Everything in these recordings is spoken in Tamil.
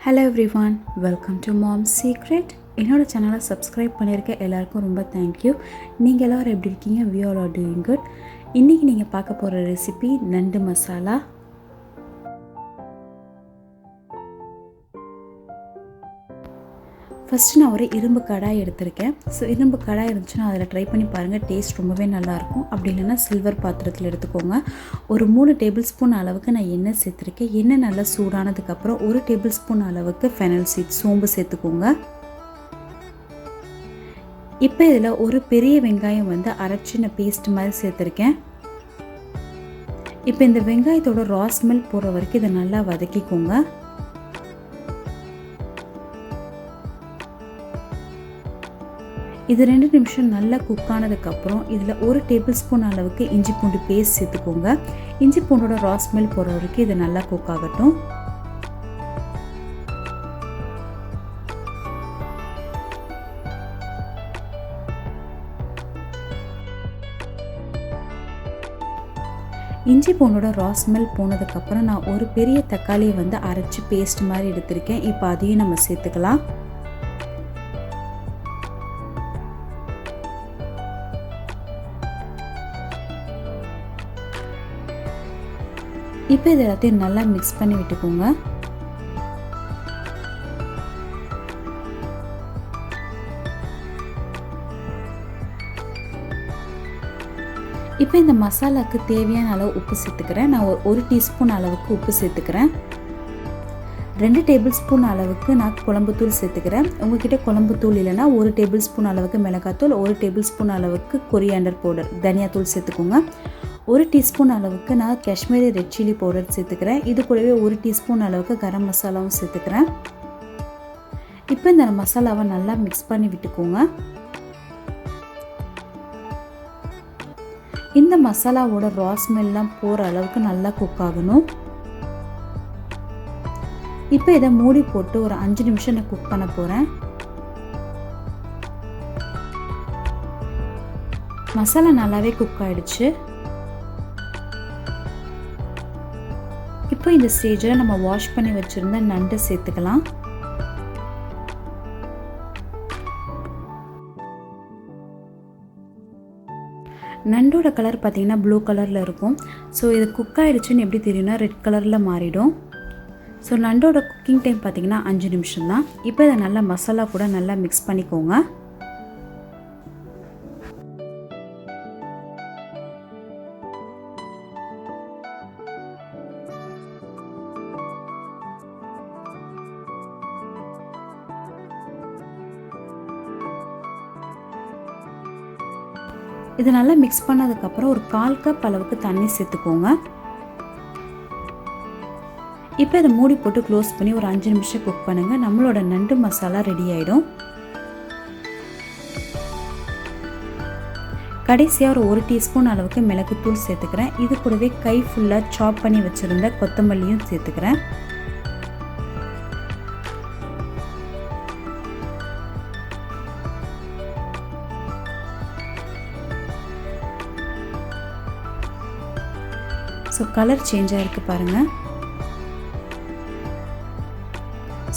Hello everyone, welcome to mom secret. என்னோடய சேனலை சப்ஸ்கிரைப் பண்ணியிருக்க எல்லாருக்கும் ரொம்ப தேங்க்யூ. நீங்கள் எல்லோரும் எப்படி இருக்கீங்க? We all are doing good. இன்றைக்கி நீங்கள் பார்க்க போகிற ரெசிபி நண்டு மசாலா. ஃபஸ்ட்டு நான் ஒரு இரும்பு கடாய் எடுத்திருக்கேன். ஸோ இரும்பு கடாய் இருந்துச்சுன்னா அதில் ட்ரை பண்ணி பாருங்கள், டேஸ்ட் ரொம்பவே நல்லாயிருக்கும். அப்படி இல்லைன்னா சில்வர் பாத்திரத்தில் எடுத்துக்கோங்க. ஒரு 3 டேபிள் ஸ்பூன் அளவுக்கு நான் எண்ணெய் சேர்த்துருக்கேன். எண்ணெய் நல்லா சூடானதுக்கப்புறம் 1 டேபிள் ஸ்பூன் அளவுக்கு ஃபெனல் சீட் சோம்பு சேர்த்துக்கோங்க. இப்போ இதில் ஒரு பெரிய வெங்காயம் அரைச்சி நான் பேஸ்ட் மாதிரி சேர்த்துருக்கேன். இப்போ இந்த வெங்காயத்தோட ரா ஸ்மெல் போகிற வரைக்கும் இதை நல்லா வதக்கிக்கோங்க. இது 2 நிமிஷம் நல்லா குக் ஆனதுக்கப்புறம் இதில் 1 டேபிள் ஸ்பூன் அளவுக்கு இஞ்சி பூண்டு பேஸ்ட் சேர்த்துக்கோங்க. இஞ்சி பூண்டோட ரா ஸ்மெல் போகிற வரைக்கும் இது நல்லா குக் ஆகட்டும். இஞ்சி பூண்டோட ரா ஸ்மெல் போனதுக்கப்புறம் நான் ஒரு பெரிய தக்காளியை அரைச்சி பேஸ்ட் மாதிரி எடுத்திருக்கேன். இப்போ அதையும் நம்ம சேர்த்துக்கலாம். இப்போ இது எல்லாத்தையும் நல்லா மிக்ஸ் பண்ணி விட்டுக்கோங்க. இப்போ இந்த மசாலாவுக்கு தேவையான அளவு உப்பு சேர்த்துக்கிறேன். நான் ஒரு டீஸ்பூன் அளவுக்கு உப்பு சேர்த்துக்கிறேன். 2 டேபிள் ஸ்பூன் அளவுக்கு நான் குழம்புத்தூள் சேர்த்துக்கிறேன். உங்ககிட்ட குழம்புத்தூள் இல்லைன்னா 1 டேபிள் ஸ்பூன் அளவுக்கு மிளகாத்தூள், 1 டேபிள் ஸ்பூன் அளவுக்கு கொரியாண்டர் பவுடர் தனியாத்தூள் சேர்த்துக்கோங்க. 1 டீஸ்பூன் அளவுக்கு நான் காஷ்மீரி ரெட் சில்லி பவுடர் சேர்த்துக்கிறேன். இது கூடவே 1 டீஸ்பூன் அளவுக்கு கரம் மசாலாவும் சேர்த்துக்கிறேன். இப்போ இந்த மசாலாவை நல்லா மிக்ஸ் பண்ணி விட்டுக்கோங்க. இந்த மசாலாவோட ரா ஸ்மெல்லாம் போகிற அளவுக்கு நல்லா குக் ஆகணும். இப்போ இதை மூடி போட்டு ஒரு 5 நிமிஷம் நான் குக் பண்ண போகிறேன். மசாலா நல்லாவே குக் ஆகிடுச்சு. இப்போ இந்த ஸ்டேஜில் நம்ம வாஷ் பண்ணி வச்சுருந்த நண்டை சேர்த்துக்கலாம். நண்டோட கலர் பார்த்திங்கன்னா ப்ளூ கலரில் இருக்கும். ஸோ இது குக் ஆகிடுச்சுன்னு எப்படி தெரியும்னா ரெட் கலரில் மாறிடும். ஸோ நண்டோட குக்கிங் டைம் பார்த்திங்கன்னா 5 நிமிஷம் தான். இப்போ இதை நல்லா மசாலா கூட நல்லா மிக்ஸ் பண்ணிக்கோங்க. இது நல்லா மிக்ஸ் பண்ணதுக்கப்புறம் ஒரு 1/4 கப் அளவுக்கு தண்ணி சேர்த்துக்கோங்க. இப்போ இதை மூடி போட்டு க்ளோஸ் பண்ணி ஒரு 5 நிமிஷம் குக் பண்ணுங்கள். நம்மளோட நண்டு மசாலா ரெடி ஆகிடும். கடைசியாக ஒரு டீஸ்பூன் அளவுக்கு மிளகுத்தூள் சேர்த்துக்கிறேன். இது கூடவே கை ஃபுல்லாக சாப் பண்ணி வச்சுருந்த கொத்தமல்லியும் சேர்த்துக்கிறேன். ஸோ கலர் சேஞ்ச் ஆகிருக்கு பாருங்கள்.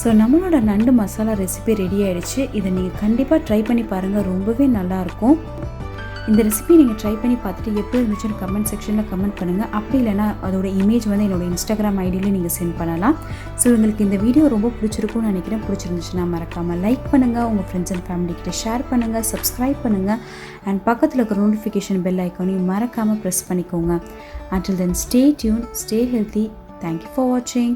ஸோ நம்மளோட நண்டு மசாலா ரெசிபி ரெடி ஆகிடுச்சு. இதை நீங்கள் கண்டிப்பாக ட்ரை பண்ணி பாருங்கள், ரொம்பவே நல்லாயிருக்கும். இந்த ரெசிபி நீங்கள் ட்ரை பண்ணி பார்த்துட்டு எப்படி இருந்துச்சுன்னு கமெண்ட் செக்ஷனில் கமெண்ட் பண்ணுங்கள். அப்படி இல்லைனா அதோட இமேஜ் என்னோடய இன்ஸ்டாகிராம் ஐடியில் நீங்கள் சென்ட் பண்ணலாம். ஸோ உங்களுக்கு இந்த வீடியோ ரொம்ப பிடிச்சிருக்கும்னு நினைக்கிறேன். பிடிச்சிருந்துச்சுன்னா மறக்காமல் லைக் பண்ணுங்கள், உங்கள் ஃப்ரெண்ட்ஸ் அண்ட் ஃபேமிலிக்கிட்ட ஷேர் பண்ணுங்கள், சப்ஸ்கிரைப் பண்ணுங்கள், அண்ட் பக்கத்தில் இருக்கிற நோட்டிஃபிகேஷன் பெல் ஐக்கானையும் மறக்காமல் ப்ரெஸ் பண்ணிக்கோங்க. Until then, stay tuned, stay healthy. Thank you for watching.